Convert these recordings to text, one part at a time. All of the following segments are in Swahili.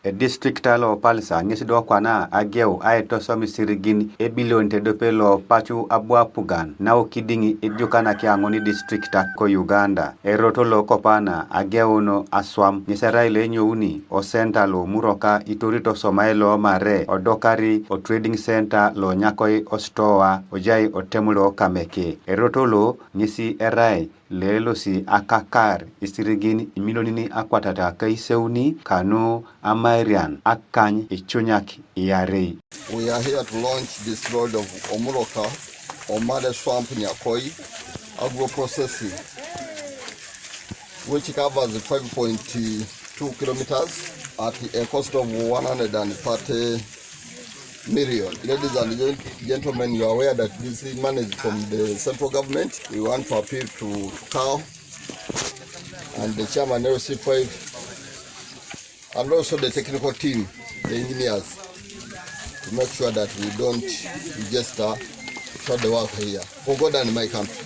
e district lo Pallisa ngisi do kwana ageu aeto somi sirigin e billion te dope lo pachu abwa pugan na okidingi ejukana ki angoni district ko Uganda e roto lo kopana ageu no aswam nyeserai le nyouni o center lo muroka itorito somailo mare o dokari o trading center lo nyakoi o stoa o jai o temulo kameke e roto lo nyisi erai lelo si akakar isirigin imilonini akwatata kaiseuni kano amairian akany ichunyak iarei. We are here to launch this road of Omuroka, Omade Swamp Nyakoi, agro-processing, which covers 5.2 kilometers at a cost of 130 million. Ladies and gentlemen, you are aware that this money is from the central government. We want to appeal to CAO and the chairman LC5 and also the technical team, the engineers, to make sure that we don't just start the work here. For God and my country.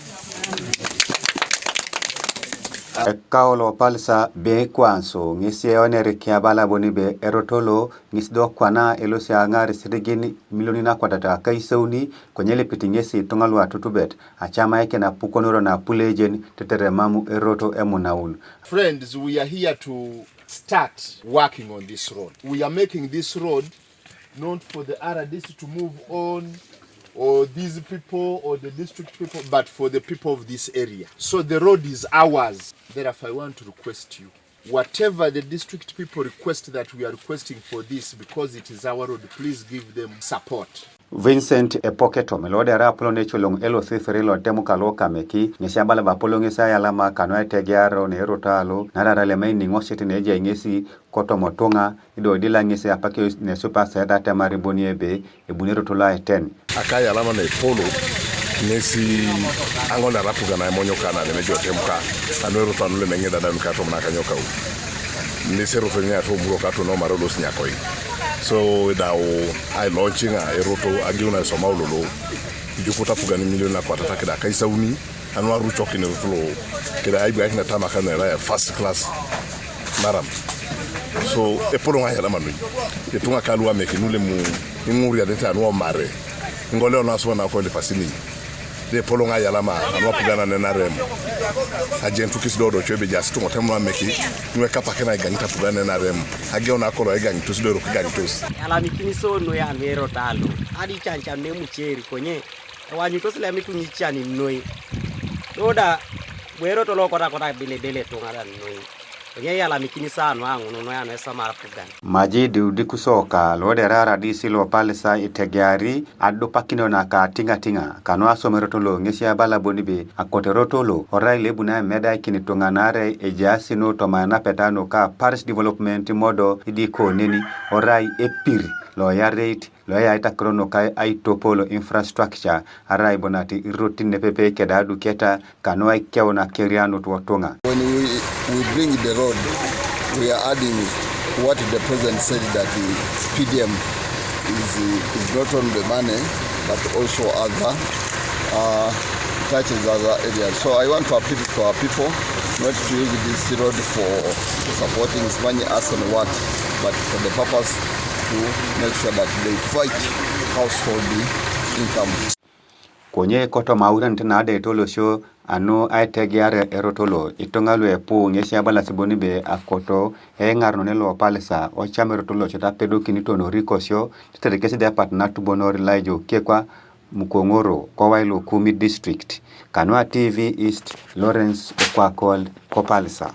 Kaulo Pallisa be kwanso ngisi onere kiabala boni be erotolo ngisi do kwana elosi angari sirigini milioni na kwatata kaiseuni kwenyele pitingesi tungalwa tutubet achama yake na pukonoro na pulejen tetere mamu eroto emunaulu. Friends, we are here to start working on this road. We are making this road not for the RDC to move on or these people or the district people, but for the people of this area. So the road is ours. Therefore, I want to request you, whatever the district people request that we are requesting for this, because it is our road, please give them support. Vincent Epoketo melode rapolo ne cholong elo thifrilo temuka loka meki nishambala bapolongi sa yalama kanwa Etegea ne erotalo nararale maini ngositi neja ingesi koto motonga ido dila ngesi apake ne super seda temari boniebe ebunero tola eten akaya alama na polo nesi angona rapuga na monyoka na mejo temuka anwero tanule mengeda da mkato mnaka nyoka u nesi rofenya to muroka to no marolo sinyakoi. So now I launching a roto agiuna somaulolo jukuta pugani milioni na kwatata kida kaisauni anwa ruchoki ne roto kida aibu yakina tama kana ya first class maram. So epolo nga yala manu etunga kalwa mekinule mu nguri ya deta anwa mare ngole ona so na ko le pasini de polo nga yala ma anwa pugana ne na rem ajentu kisdodo chebe just to motemwa meki nwe kapa kana iganyita pugana na rem ageona akoro iganyi to sidoro kiganyi to ala mikini so no ya mero talo adi chancha ne mucheri konye wanyu to sile mitu nyichani noi oda wero to lokota kota bele to ngara noi konye ala mikini sano angu no ya no samara pugana Majidi udikusoka lode rara disilo Pallisa Etegea addo pakino na ka tinga kanwa somerotolo ngesi abala bonibe akoterotolo oraile buna meda kinitonga nare ejasi no tomana petano ka Paris development modo idiko neni orai epiri lo ya rate lo ya ita krono kai ai topolo infrastructure arai bonati Irotin ne pepe kedadu keta kanwa keona keriano tuotonga. When we bring the road, we are adding what the president said, that the PDM is not only the money but also other touches other areas. So I want to appeal to our people not to use this road for supporting money as and what, but for the purpose to make sure that they fight household income. Konye koto mauran tenade tolo show ano Aitegeare erotolo itongalwe pu ngesi abala sibonibe akoto ngarno nelo Pallisa o chamerotolo chota pedo kinitono rikosyo tetekesi de partner to bonori laijo kekwa mukongoro kwa wailo kumi district kanwa TV East Lawrence kwa called Pallisa.